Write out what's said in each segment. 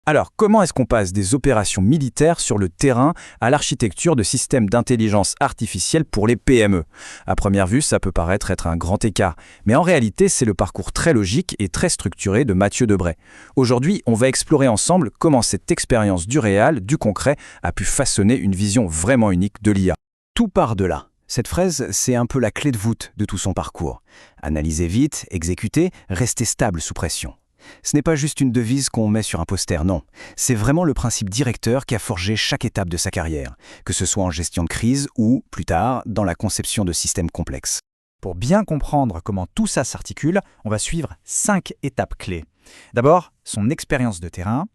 Alors, comment est-ce qu'on passe des opérations militaires sur le terrain à l'architecture de systèmes d'intelligence artificielle pour les PME? À première vue, ça peut paraître être un grand écart, mais en réalité, c'est le parcours très logique et très structuré de Mathieu Debray. Aujourd'hui, on va explorer ensemble comment cette expérience du réel, du concret, a pu façonner une vision vraiment unique de l'IA. Tout part de là. Cette phrase, c'est un peu la clé de voûte de tout son parcours. Analyser vite, exécuter, rester stable sous pression. Ce n'est pas juste une devise qu'on met sur un poster, non. C'est vraiment le principe directeur qui a forgé chaque étape de sa carrière, que ce soit en gestion de crise ou, plus tard, dans la conception de systèmes complexes. Pour bien comprendre comment tout ça s'articule, on va suivre 5 étapes clés. D'abord, son expérience de terrain,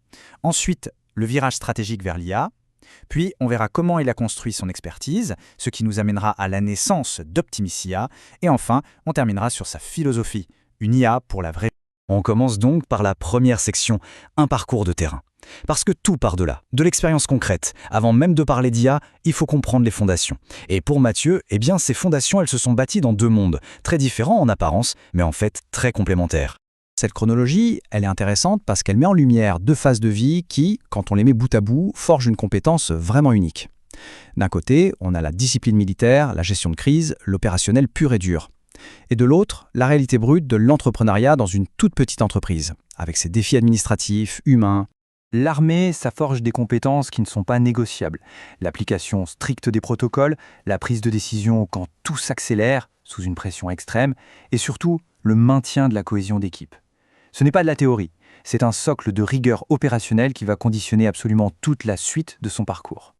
ensuite le virage stratégique vers l'IA, puis on verra comment il a construit son expertise, ce qui nous amènera à la naissance d'Optimis IA, et enfin, on terminera sur sa philosophie, une IA pour la vraie. On commence donc par la première section, un parcours de terrain. Parce que tout part de là, de l'expérience concrète. Avant même de parler d'IA, il faut comprendre les fondations. Et pour Mathieu, ces fondations, elles se sont bâties dans deux mondes, très différents en apparence, mais en fait très complémentaires. Cette chronologie, elle est intéressante parce qu'elle met en lumière 2 phases de vie qui, quand on les met bout à bout, forgent une compétence vraiment unique. D'un côté, on a la discipline militaire, la gestion de crise, l'opérationnel pur et dur. Et de l'autre, la réalité brute de l'entrepreneuriat dans une toute petite entreprise, avec ses défis administratifs, humains. L'armée, ça forge des compétences qui ne sont pas négociables. L'application stricte des protocoles, la prise de décision quand tout s'accélère, sous une pression extrême, et surtout le maintien de la cohésion d'équipe. Ce n'est pas de la théorie, c'est un socle de rigueur opérationnelle qui va conditionner absolument toute la suite de son parcours.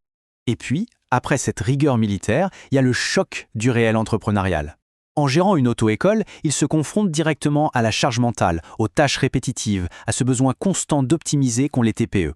Et puis, après cette rigueur militaire, il y a le choc du réel entrepreneurial. En gérant une auto-école, il se confronte directement à la charge mentale, aux tâches répétitives, à ce besoin constant d'optimiser qu'ont les TPE.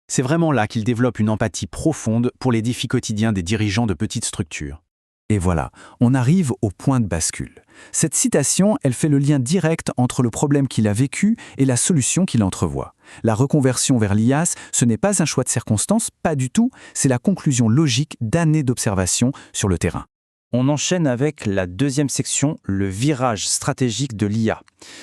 C'est vraiment là qu'il développe une empathie profonde pour les défis quotidiens des dirigeants de petites structures. Et voilà, on arrive au point de bascule. Cette citation, elle fait le lien direct entre le problème qu'il a vécu et la solution qu'il entrevoit. La reconversion vers l'IAS, ce n'est pas un choix de circonstance, pas du tout, c'est la conclusion logique d'années d'observation sur le terrain. On enchaîne avec la deuxième section, le virage stratégique de l'IA.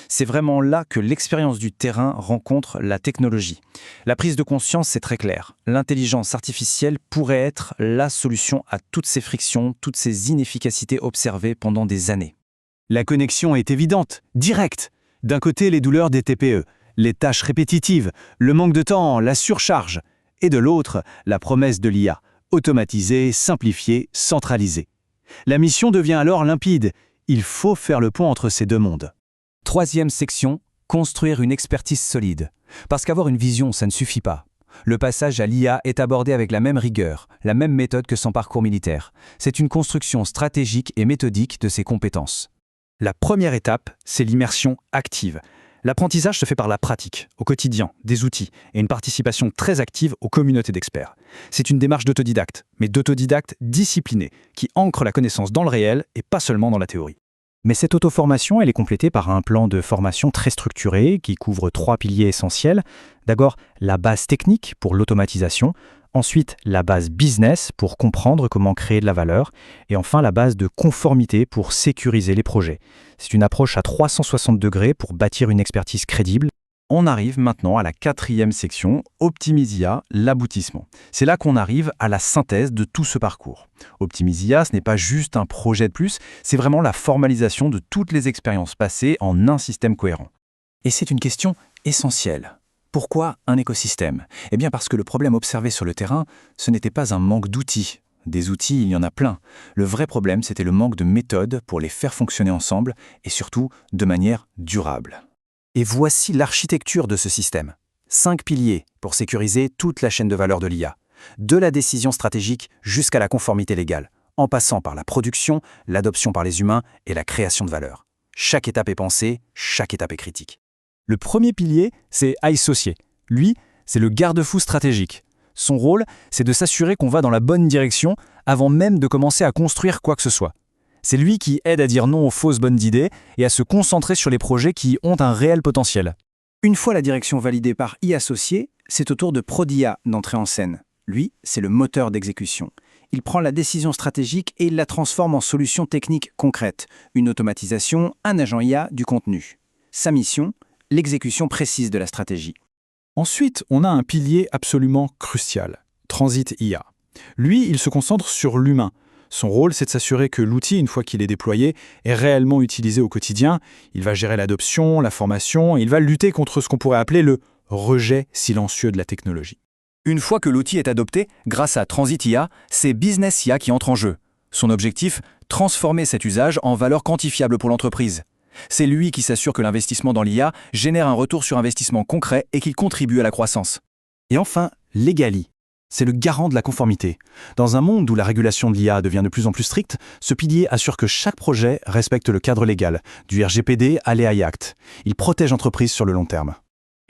C'est vraiment là que l'expérience du terrain rencontre la technologie. La prise de conscience, c'est très clair. L'intelligence artificielle pourrait être la solution à toutes ces frictions, toutes ces inefficacités observées pendant des années. La connexion est évidente, directe. D'un côté, les douleurs des TPE, les tâches répétitives, le manque de temps, la surcharge. Et de l'autre, la promesse de l'IA, automatisée, simplifiée, centralisée. La mission devient alors limpide. Il faut faire le pont entre ces deux mondes. Troisième section, construire une expertise solide. Parce qu'avoir une vision, ça ne suffit pas. Le passage à l'IA est abordé avec la même rigueur, la même méthode que son parcours militaire. C'est une construction stratégique et méthodique de ses compétences. La première étape, c'est l'immersion active. L'apprentissage se fait par la pratique, au quotidien, des outils et une participation très active aux communautés d'experts. C'est une démarche d'autodidacte, mais d'autodidacte discipliné, qui ancre la connaissance dans le réel et pas seulement dans la théorie. Mais cette auto-formation, elle est complétée par un plan de formation très structuré qui couvre 3 piliers essentiels. D'abord, la base technique pour l'automatisation, ensuite la base business pour comprendre comment créer de la valeur, et enfin la base de conformité pour sécuriser les projets. C'est une approche à 360 degrés pour bâtir une expertise crédible. On arrive maintenant à la 4e section, Optimis IA, l'aboutissement. C'est là qu'on arrive à la synthèse de tout ce parcours. Optimis IA, ce n'est pas juste un projet de plus, c'est vraiment la formalisation de toutes les expériences passées en un système cohérent. Et c'est une question essentielle. Pourquoi un écosystème ? Eh bien parce que le problème observé sur le terrain, ce n'était pas un manque d'outils. Des outils, il y en a plein. Le vrai problème, c'était le manque de méthodes pour les faire fonctionner ensemble et surtout de manière durable. Et voici l'architecture de ce système. 5 piliers pour sécuriser toute la chaîne de valeur de l'IA. De la décision stratégique jusqu'à la conformité légale, en passant par la production, l'adoption par les humains et la création de valeur. Chaque étape est pensée, chaque étape est critique. Le premier pilier, c'est associé. Lui, c'est le garde-fou stratégique. Son rôle, c'est de s'assurer qu'on va dans la bonne direction avant même de commencer à construire quoi que ce soit. C'est lui qui aide à dire non aux fausses bonnes idées et à se concentrer sur les projets qui ont un réel potentiel. Une fois la direction validée par e-associé, c'est au tour de ProdIA d'entrer en scène. Lui, c'est le moteur d'exécution. Il prend la décision stratégique et il la transforme en solution technique concrète. Une automatisation, un agent IA, du contenu. Sa mission, l'exécution précise de la stratégie. Ensuite, on a un pilier absolument crucial, Transit IA. Lui, il se concentre sur l'humain. Son rôle, c'est de s'assurer que l'outil, une fois qu'il est déployé, est réellement utilisé au quotidien. Il va gérer l'adoption, la formation, et il va lutter contre ce qu'on pourrait appeler le rejet silencieux de la technologie. Une fois que l'outil est adopté, grâce à Transit IA, c'est Business IA qui entre en jeu. Son objectif, transformer cet usage en valeur quantifiable pour l'entreprise. C'est lui qui s'assure que l'investissement dans l'IA génère un retour sur investissement concret et qu'il contribue à la croissance. Et enfin, Legali. C'est le garant de la conformité. Dans un monde où la régulation de l'IA devient de plus en plus stricte, ce pilier assure que chaque projet respecte le cadre légal, du RGPD à l'AI Act. Il protège l'entreprise sur le long terme.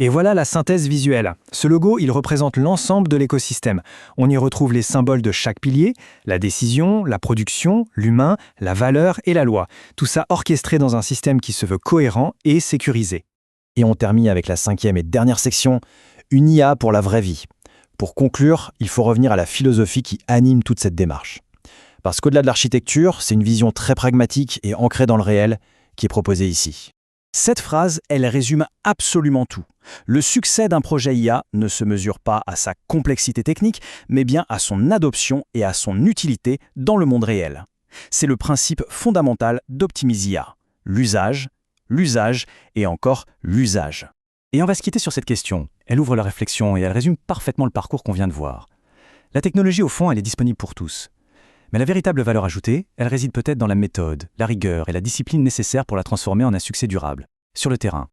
Et voilà la synthèse visuelle. Ce logo, il représente l'ensemble de l'écosystème. On y retrouve les symboles de chaque pilier, la décision, la production, l'humain, la valeur et la loi. Tout ça orchestré dans un système qui se veut cohérent et sécurisé. Et on termine avec la 5e et dernière section, une IA pour la vraie vie. Pour conclure, il faut revenir à la philosophie qui anime toute cette démarche. Parce qu'au-delà de l'architecture, c'est une vision très pragmatique et ancrée dans le réel qui est proposée ici. Cette phrase, elle résume absolument tout. Le succès d'un projet IA ne se mesure pas à sa complexité technique, mais bien à son adoption et à son utilité dans le monde réel. C'est le principe fondamental d'Optimise IA. L'usage et encore l'usage. Et on va se quitter sur cette question. Elle ouvre la réflexion et elle résume parfaitement le parcours qu'on vient de voir. La technologie, au fond, elle est disponible pour tous. Mais la véritable valeur ajoutée, elle réside peut-être dans la méthode, la rigueur et la discipline nécessaires pour la transformer en un succès durable, sur le terrain.